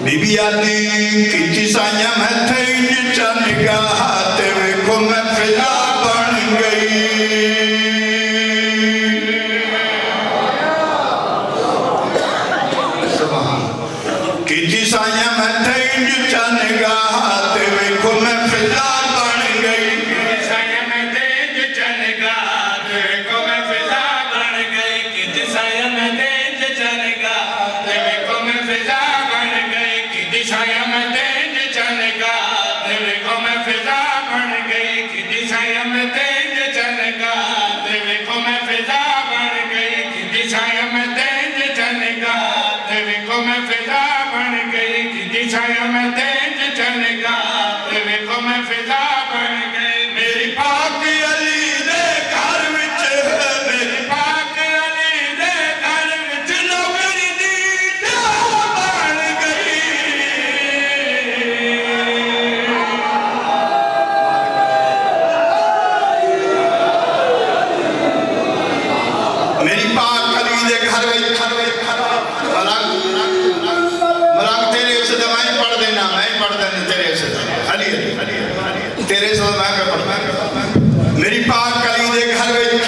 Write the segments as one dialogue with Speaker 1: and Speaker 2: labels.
Speaker 1: be be آدھی کیتی سائیاں میں تھے نچا نگاہ تے ویکھو میں فضا بن گئی کیتی سائیاں میں تھے نچا نگاہ تے ویکھو میں فضا بن گئی
Speaker 2: سائیاں میں تھے نچا نگاہ تے ویکھو میں فضا بن گئی کیتی سائیاں میں تھے نچا نگاہ تے ویکھو میں فضا بن گئی کیتی سائیاں میں تھے نچا نگاہ تے ویکھو میں فضا بن گئی کیتی سائیاں میں تھے نچا نگاہ تے ویکھو میں فضا بن گئی کیتی سائیاں میں تھے نچا نگاہ تے ویکھو میں فضا بن گئی کیتی سائیاں میں تھے نچا نگاہ تے ویکھو میں فضا بن گئی میری پاک علی دے گھر وچ میری پاک علی دے گھر وچ نوکری دی جا بن گئی
Speaker 1: میری پاک علی دے گھر وچ ملنگ تیرے سے میں پڑھ دینا میں پڑھ دینا تیرے سے علی تیرے سے میں پڑھ دینا میری پاک علی دے گھر وچ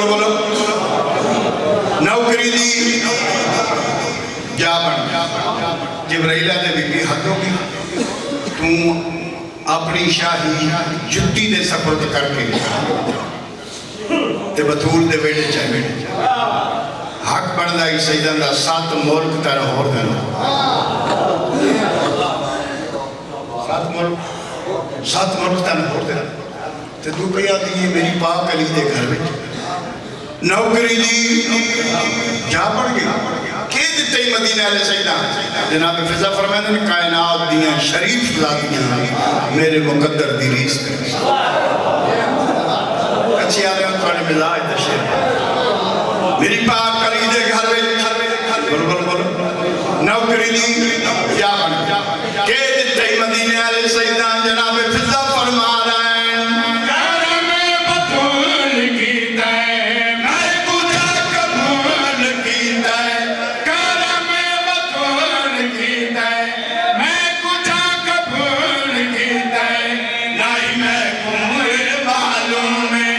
Speaker 1: بولو نوکری دی جا بن جبرائیلہ دے بی بی حد ہو گئی تو اپنی شاہی جتی دے سپرد کر کے تے بطول دے بیٹے چاہے حق بڑھدا ہی سیدان دا 7 ملک تر ہور دینا 7 ملک تر ہور دینا تے تو کہی آتی ہے میری پاک علی دے گھر میں نوکری دی جا پڑ گئی کہ دیتے ہی مدینہ علیہ سیدان جناب فضا فرمائے نے کائنات دیاں شریف ذاتیاں میرے مقدر دی ریس کریں اچھی آدھے ہوں تھوڑے مزاج تشیر میری پاک علی دے گھر میں بولو نوکری دی جا بن کہ دیتے ہی مدینہ علیہ سیدان جناب فضا فرما رہا ہے
Speaker 2: کرم بطول کیتا ہے میں کجا قبول کیتا ہے کرم بطول کیتا ہے میں کجا قبول کیتا ہے نائی میں کمر معلوم ہے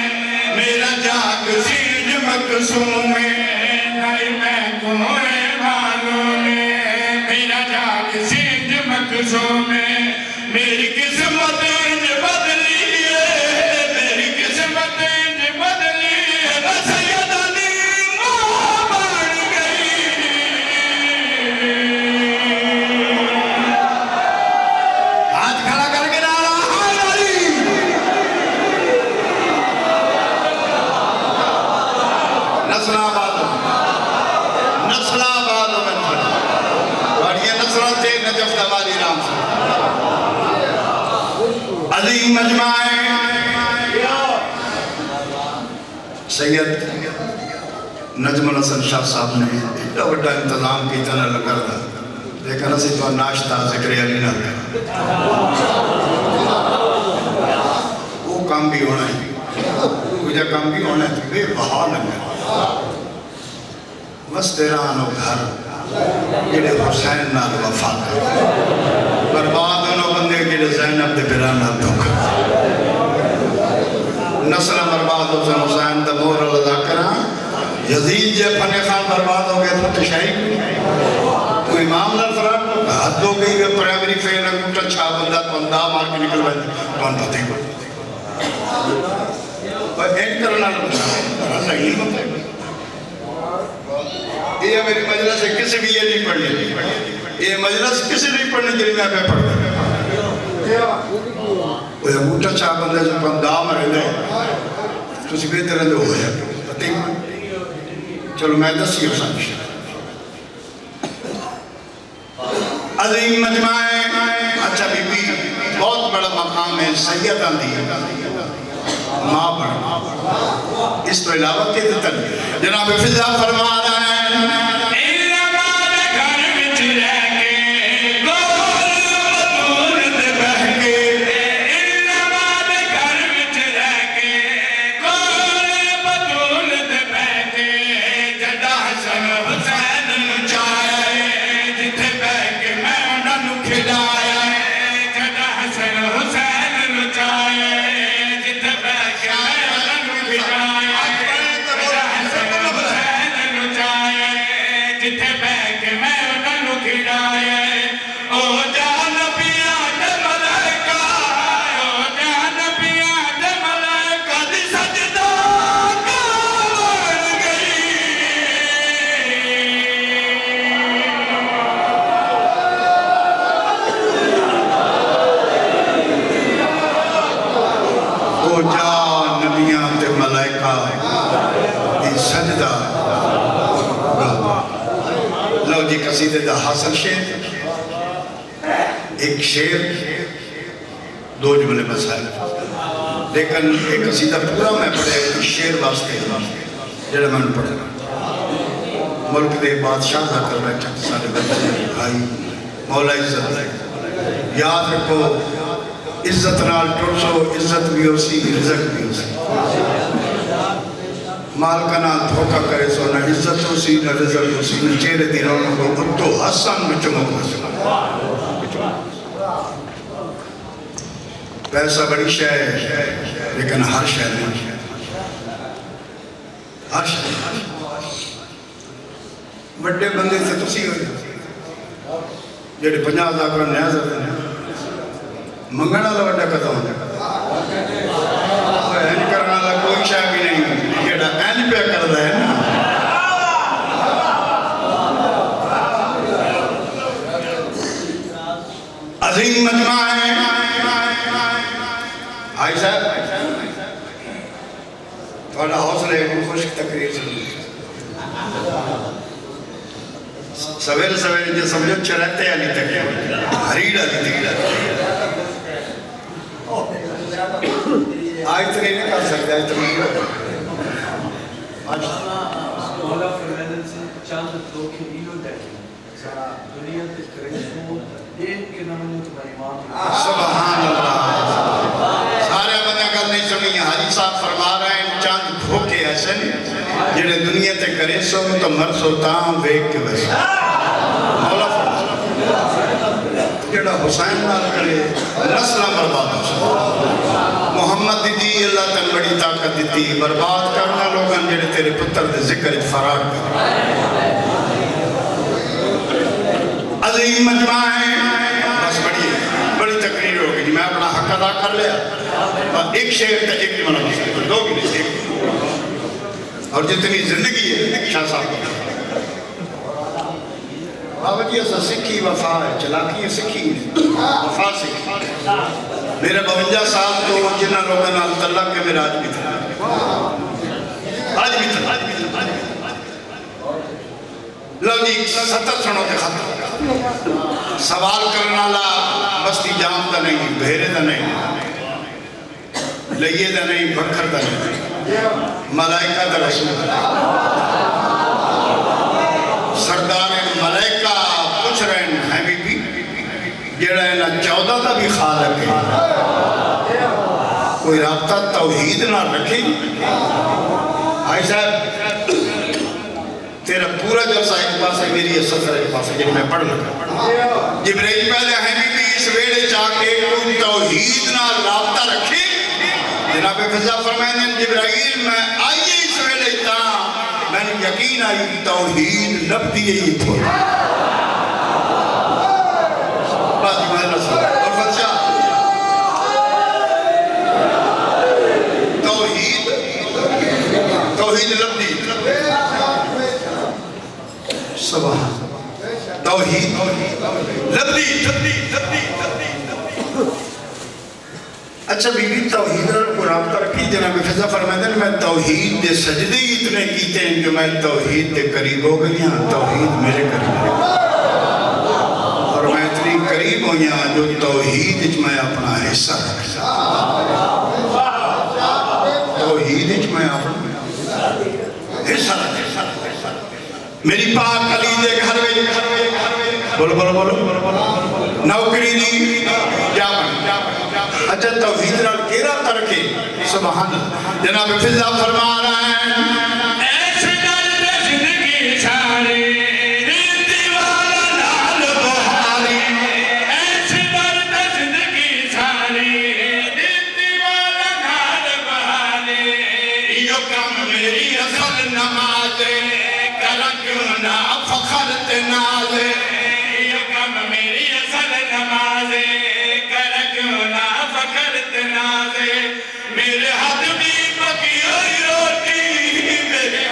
Speaker 2: میرا جاگ سینج مقصوم ہے نائی میں کمر معلوم ہے میرا جاگ سینج مقصوم ہے میری قسمت انج بدلی ہے میری قسمت انج بدلی ہے بس سیدانی ماں بن گئی
Speaker 1: ہاتھ کھڑا کر کے نعرہ حال علی نسل آباد میں اور یہ نسلوں سے نجف دوالی رام سے عظیم مجمع سید نجم الحسن شاہ صاحب نے اتنا بڑا انتظام کی طرح لگا تھا لیکن اسی تو ناشتہ ذکر علی نہ کرنا وہ کام بھی ہونا ہے مجھے کام بھی ہونا ہے بے بہا لگا بس تیرا آنو گھر جڑے حسین نال وفا کر برباد انہوں بندے جڑے زینب دے برانا دھوکا نسل برباد حسین دمور اللہ کرا یزید جے فن خان برباد ہو گئے تو شہید تو امام نرفران حد ہو گئی ہے پرائمری فیل اگوٹا چھا بندہ تو اندام آر کے نکل بائے تو ان پتے کو اور اینڈ کرنا اللہ ہی بندہ یہ میری مجلس ہے کسی بھی یہ نہیں پڑھنے یہ مجلس کسی نہیں پڑھنے کے لیے میں پہ پڑھ رہا وہ اگوٹا چھا بندہ جو اندام رہ دے تو اسی بہتر ہے جو ہو جائے پتے ہی چلو میں دسی ہو سانش عظیم مجمع اچھا بی بی بہت بڑا مقام ہے سیدہ دی ماں بڑھ اس تو علاوہ کے دتن جناب فضا فرما رہا ہے
Speaker 2: حسن حسین چاہے جتھے بہ کے
Speaker 1: قصیدے دا حاصل شعر ایک شعر دو جملے بس ہے لیکن ایک قصیدہ پورا میں پڑھے شعر واسطے جڑا میں نے پڑھا ملک دے بادشاہ دا کر بیٹھا سارے بندے بھائی مولا عزت یاد رکھو عزت نال ٹرسو عزت بھی ہو سی رزق بھی ہو سی مال کا نام دھوکہ کرے سو نہ عزت ہو سی نہ رزق ہو سی نہ چہرے دی رونق ہو اتو حسن میں چمک ہو سی پیسہ بڑی شے ہے لیکن ہر شے نہیں ہر شے بڑے بندے سے تسی ہو جڑے 50,000 کا نیا زردے ہیں منگنا لگا ڈا کتا ہوں این کرنا لگا کوئی شاہ بھی نہیں جڑا این پہ کر رہا ہے نا عظیم مجمع ہے آئی صاحب تھوڑا حوصلے خوشک تقریر سنیں سویر سویر جو سمجھو چرہتے ہیں علی تک حریڑ علی تک آج تری نہیں کر سکتے آج تری نہیں
Speaker 3: مولا فرمائدن سے چاند دھوکے ایلو دیکھیں دنیا تے کرشمو دیکھ کے نمانے تمہاری ماں
Speaker 1: سبحان اللہ سارے بندہ کل نہیں سنی حاجی صاحب فرما رہے ہیں چاند دھوکے ایسے جنہیں دنیا تے کرے سو تو مر سوتاں ویک کے ویسے مولا جڑا حسین نال کرے نسلہ برباد ہو سکتا محمد دی اللہ تن بڑی طاقت دیتی برباد کرنا لوگاں جڑے تیرے پتر دے ذکر فرار کر عظیم مجمع ہے بس بڑی تقریر ہوگی جی میں اپنا حق ادا کر لیا ایک شعر تے ایک جملہ دو بھی نہیں ایک اور جتنی زندگی ہے شاہ صاحب بابا جی ایسا سکھی وفا ہے چلاکی سکھی وفا سکھی میرے 52 سال تو جنہ لوگوں نے اللہ کے میرا آج بھی تھا لو جی 70 سنوں کے خط سوال کرنا لا بستی جام دا نہیں بھیرے دا نہیں لئیے دا نہیں بکھر دا نہیں ملائکہ دا رسول سردار ملائکہ پوچھ رہے ہیں بی بی جڑا ہے نا 14 دا بھی خالق ہے کوئی رابطہ توحید نہ رکھے آئی صاحب تیرا پورا جلسہ ایک پاس ہے میری سفر ایک پاس ہے جب میں پڑھ لگا جبرائیل پہلے ہیں بی اس ویڑے چاہ کے کوئی توحید نہ رابطہ رکھے جناب فضا فرمائیں جبرائیل میں آئیے اس ویڑے چاہ میں نے یقین آئی توحید لب دیئے ہی تھو بات میں رسول اور فضا توحید لب دی سبحان توحید لب دی اچھا بی بی توحید کو رابطہ رکھی جناب فضا فرمائیں میں توحید دے سجدے ہی اتنے کیتے ہیں جو میں توحید دے قریب ہو گئی ہاں توحید میرے قریب ہے اور میں اتنی قریب ہوئی ہاں جو توحید اچ میں اپنا حصہ رکھا توحید اچ میں اپنا حصہ رکھا میری پاک علی دے گھر میں بولو نوکری دی جا اچھا توحید نال کیرا ترکے سبحان جناب فضا فرما رہے ہیں
Speaker 2: ایسے درد زندگی ساری ریتی والا نال بہاری ایسے درد زندگی ساری ریتی والا نال بہاری یہ کم میری اصل نماز کرا کیوں نہ فخر تناز یہ کم میری اصل نماز کرا کیوں نہ فخر تناز میرے ہاتھ بھی پکی ہوئی روٹی میرے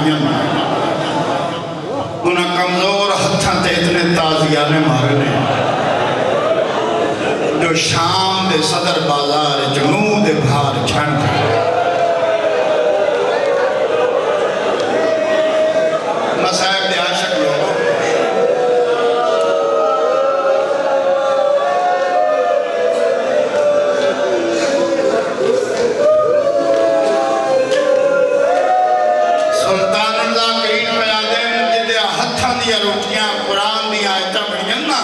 Speaker 1: بنائی انہاں کمزور ہتھاں تے اتنے تازیانے مارنے جو شام دے صدر بازار جنوب دے بھار چھن مسائب دے عاشق لوگ روٹیاں قرآن دی آیتاں بڑھیں نا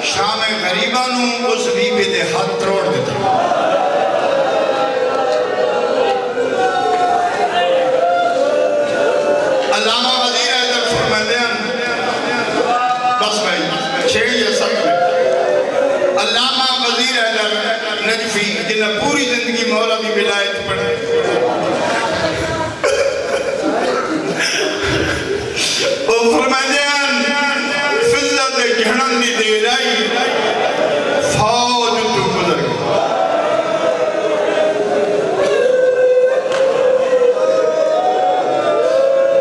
Speaker 1: شام غریبانوں اس بیبی دے ہاتھ تروڑ دیتا علامہ وزیر اعظم فرماتے ہیں بس بھائی 6 یا 7 میں علامہ وزیر اعظم نجفی جنہیں پوری زندگی مولا دی ولایت پڑھے وہ فرماتے ہیں جہنم دی دیر آئی فوج تو گزر گئی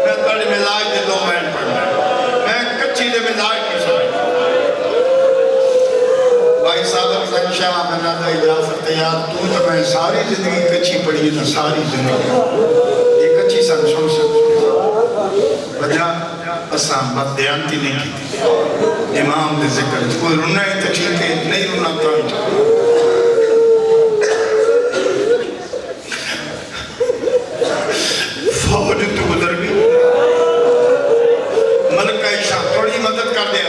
Speaker 1: میں بڑے مزاج دے 2 بین پڑھنا میں کچھی دے مزاج کی سمجھ بھائی صاحب شاہ بنا تھا اجازت یاد تو میں ساری زندگی کچھی پڑھی تھا ساری زندگی یہ کچھی سن سن وجہ اسام بات دیانتی نہیں کی تھی امام دے ذکر کوئی رونا ہے تو ٹھیک ہے نہیں رونا تو فوج تو گزر گئی ملکہ عشاء تھوڑی مدد کر دیا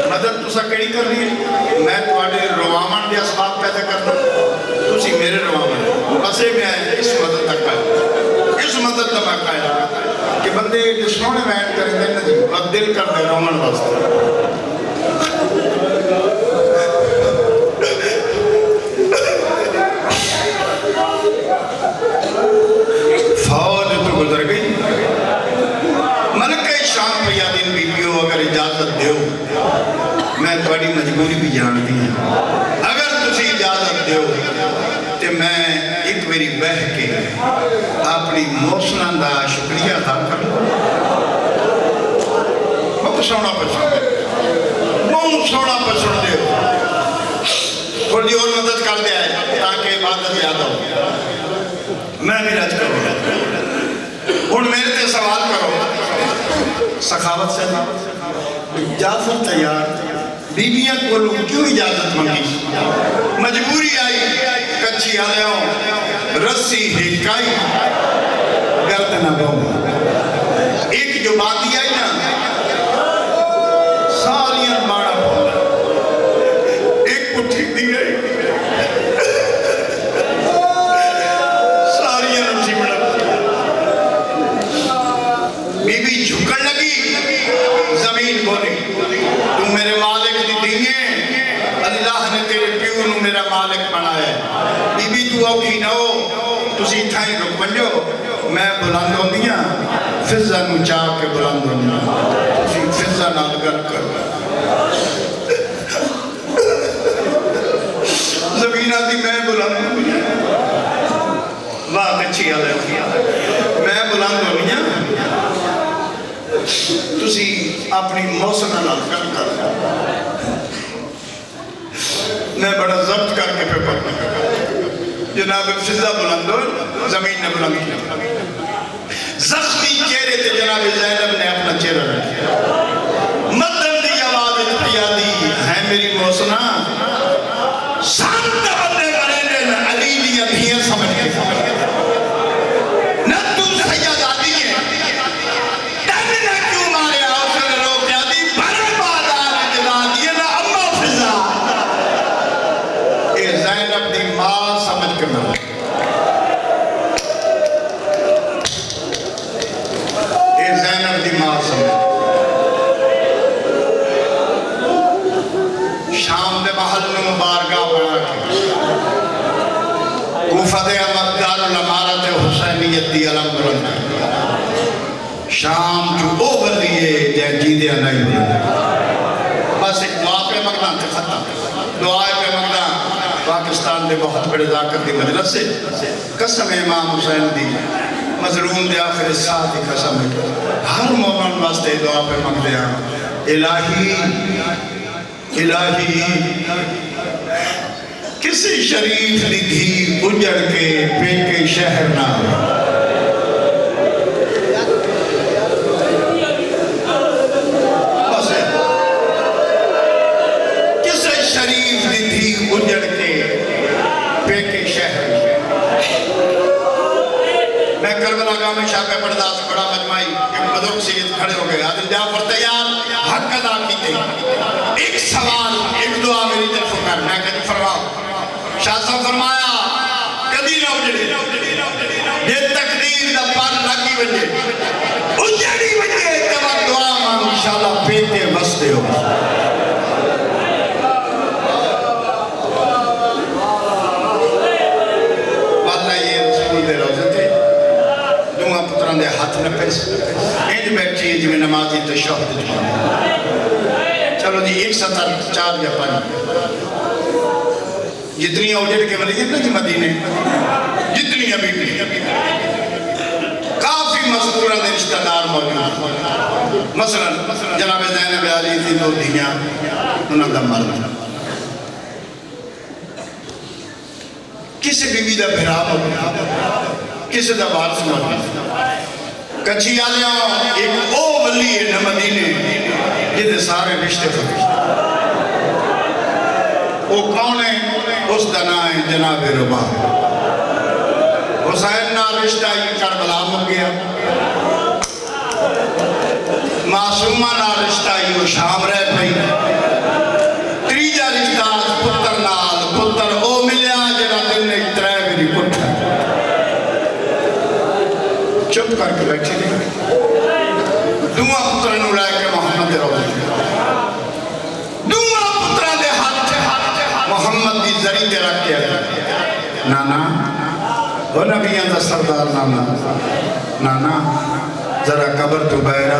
Speaker 1: مدد تو سا کڑی کر رہی ہے میں تھوڑے روامن دے اسباب پیدا کرتا تو سی میرے روامن بسے میں آئے اس مدد تک آئے اس مدد تک آئے کہ بندے جسونے بیٹھ کر دیں نا جی اب دل کر دے رومن واسطے فوج تو گزر گئی ملکہ شام پہ یا دن بیبیوں اگر اجازت دیو میں تھوڑی مجبوری بھی جانتی ہیں اگر تسی اجازت دیو تو میں ایک میری بہ کے اپنی موسنہ دا شکریہ ادا کر بہت سونا پسند بہت سونا پسند دے تھوڑی اور مدد کر دیا ہے تاکہ عبادت یاد ہو میں بھی رج کروں اور میرے تے سوال کرو سخاوت سے اجازت تیار بیبیاں کو لوگ کیوں اجازت منگی مجبوری آئی کچھی آلیاں رسی ہکائی گردنہ بہو ایک جو باتی آئی نا سالیاں باڑا بہو ایک پٹھی دی گئی سالیاں رسی بڑا بی بی جھکڑ لگی زمین بولی تم میرے مالک دی دیئے اللہ نے تیرے پیو نو میرا مالک بنایا ہے بی بی تو اوکھی نہ ہو تسی تھائیں رک بنجو میں بلند ہوں دیا فضہ نو چاہ کے بلند ہوں دیا تسی فضہ نال گر کر زمینہ دی میں بلند ہوں دیا واہ اچھی آلے میں بلند ہوں دیا تسی اپنی موسم نال گر کر میں بڑا ضبط کر کے پہ پڑھنا جناب فضہ بلند ہو زمین نے بلند کیا زخمی چہرے تے جناب زینب نے اپنا چہرہ رکھا مدن دی آواز پیادی ہے میری موسنا سانتا بندے والے نے علی دی ابھیاں سمجھ کے نہ تم سید آدھی ہے تن نہ کیوں مارے آسن رو پیادی بھر بادار جدا دیئے نہ اما فضہ اے زینب دی ماں سمجھ کے مر اے زینب دی ماں سمجھ شام دے محل میں مبارگاہ بنا کے کوفہ دے دار الامارت حسینیت دی علم بلند شام جو او بلیے جائے جیدے نہیں بلند بس ایک دعا پہ مگنا تھے ختم دعا پہ مگنا پاکستان دے بہت بڑے ذاکر دی مجلس سے قسم امام حسین دی مظلوم دے آخر ساتھ کی قسم ہے ہر مومن واسطے دعا پہ مانگ دیا الہی الہی کسی شریف دی دھی اجڑ کے پیکے شہر نہ کسی شریف دی دھی اجڑ کے پیکے شہر میں کربلا گاہ میں شاہ پہ پردہ سے بڑا مجمعی ایک بزرگ سید کھڑے ہو گئے عادل جعفر تیار حق ادا کیتے ایک سوال ایک دعا میری طرف کر میں کہتی فرماؤ شاہ صاحب فرمایا کبھی نہ اجڑے یہ تقدیر دا پر لگی وجہ اجڑی وجہ تمہا دعا مانگ انشاءاللہ پیتے وستے ہو دے ہاتھ نہ پیس اینج بیٹھی جو میں نمازی تو شہد چلو جی 174 یا 5 جتنی اوجڑ کے ملے نا جی مدینے جتنی ابھی بھی کافی مذکورہ دے رشتہ دار موجود مثلا جناب زینب علی تھی 2 دھیاں انہوں دا مرد کسی بیوی دا بھرا موجود کسی دا وارث موجود کچھی آلیاں ایک او ولی ہے مدینے جدے سارے رشتے فرشتے وہ کون ہے اس دنا ہے جناب ربا حسین نا رشتہ یہ کربلا ہو گیا معصومہ نا رشتہ یہ شام رہ پئی تریجا رشتہ پتر نال پتر او ملیا جنہ دن نے اترائے میری کٹھا چپ کر کے بیٹھے نہیں دعا پتر نے اڑائے کہ محمد روزی دعا پتر دے ہاتھ محمد دی ذریع دے رکھ کے نانا وہ نبیان دا سردار نانا ذرا قبر تو بہرا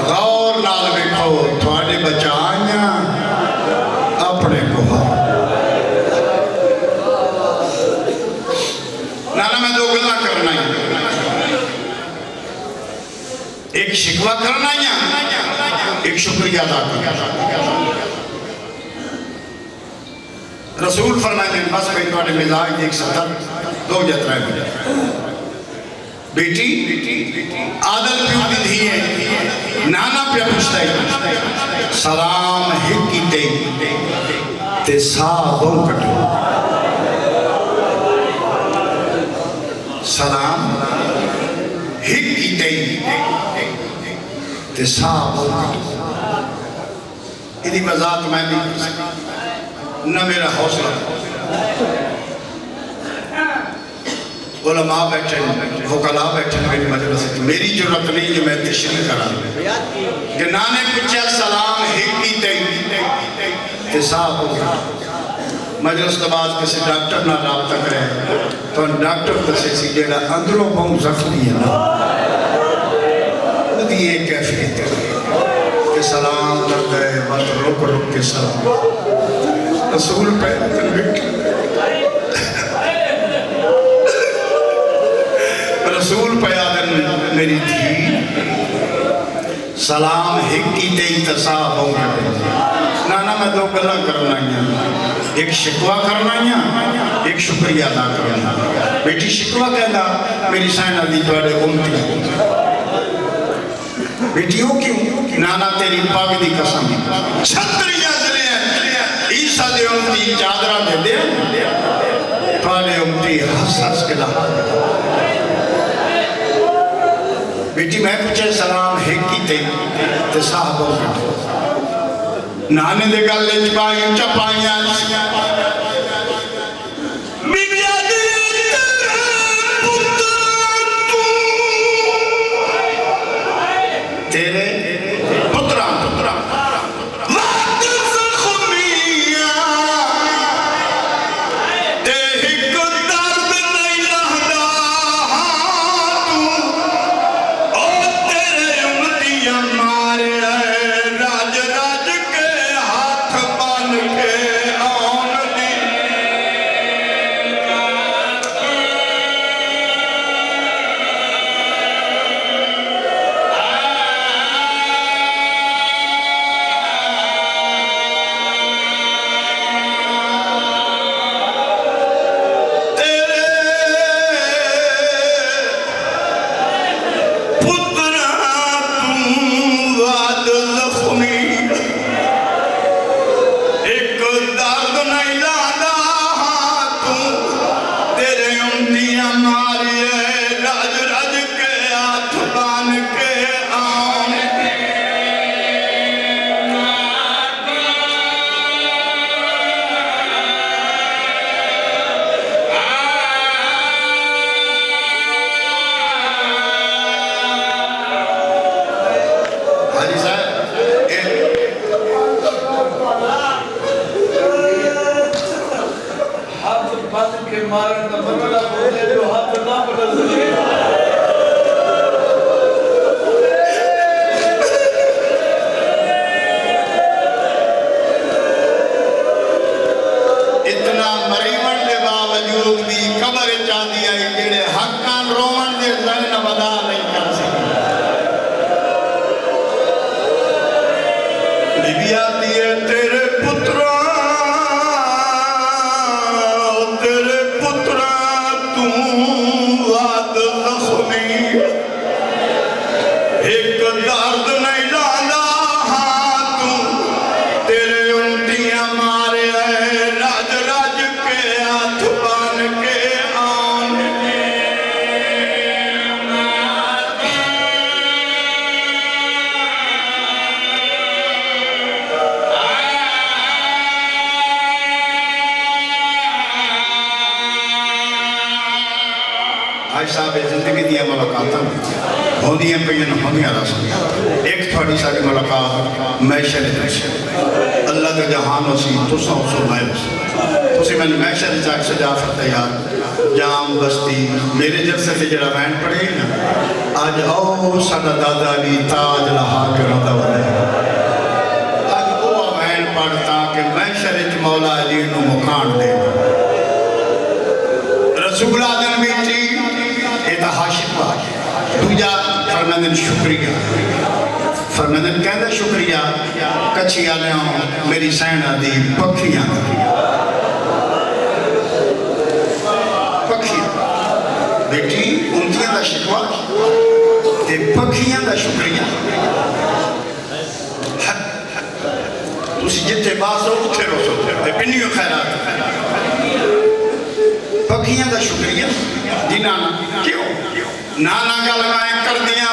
Speaker 1: غور نال بیٹھو تھوڑے بچائیاں اپنے کو نانا میں 2 گلہ کرنا ہی ایک شکوہ کرنا یا ایک شکریہ ادا کرنا رسول فرمائے بس بھئی تو مزاج 170 2 یا 3 بجے بیٹی عادل پیو دی دھی ہے نانا پہ پوچھتا ہے سلام ہکی تے صاحبوں کٹو سلام ہکی تے صاحبوں کٹو ادھی مزاد میں بھی کر سکتا نہ میرا حوصلہ علماء بیٹھے حکلاء بیٹھے میری مجلس میری جرات نہیں جو میں تشریح کرا کہ نانے پچھا سلام ہکی تے صاحب ہو گیا مجلس تو بعد کسی ڈاکٹر نہ رابطہ کرے تو ڈاکٹر کسی سی جیڑا اندروں بہت زخمی ہے نا ادھی ایک کیفیت ہے کہ سلام کر گئے بس رک کے سلام رسول پہ رسول پیادن میری تھی سلام ہکی تے اتصاب ہوں گے نانا میں 2 گلہ کرنا ہے ایک شکوہ کرنا ہے ایک شکریہ ادا کرنا بیٹی شکوہ کہتا میری سائنہ دی توڑے امتی بیٹیوں کیوں نانا تیری پاک دی قسم چھتریہ دلے عیسیٰ دے امتی چادرہ دے دے توڑے امتی حس کے لہا بیٹی میں پوچھے سلام ہکی تے صاحبوں کے نانے دے گل چپائیں چپائیاں تیرے پتران
Speaker 2: راج کے ہاتھ بن کے آن
Speaker 3: مارن کا مطلب ہوتے جو ہاتھ نہ بدل سکے
Speaker 1: اتنا مریمن دے باوجود بھی قبر چاندی آئی جڑے حقان رومن دے زن ودا نہیں کر سکتے بی بی آتی ہے تیرے پترا واد زخمی ایک درد نہیں لالا ہاں تیرے انٹیاں مارے ہے راج راج کے ہاتھ بان کے آن آج صاحب زندگی دیا ملاقاتاں ہوندیاں پہین ہوندیاں رسل ایک تھوڑی ساری ملاقات محشر اللہ کا جہان اسی تسا اسو میں تسی میں محشر جاک سجا فتیار جام بستی میرے جلسے سے جڑا بین پڑے نا آج او سادہ دادا بھی تاج لہا کے رہتا والے آج او بین پڑھتا کہ محشر مولا علی نو مکان دے رسول آدم بیٹی ایتا حاشق باج دوجا فرمندن شکریہ فرمندن کہندہ شکریہ کچھی آلے ہوں میری سینہ دی پکھیاں بیٹی انتیاں دا شکوا تے پکھیاں دا شکریہ تسی جتے باسو اتھے رو سو تے پنیو خیرات پکھیاں دا شکریہ جی نانا کیوں نانا کا لگائیں کر دیاں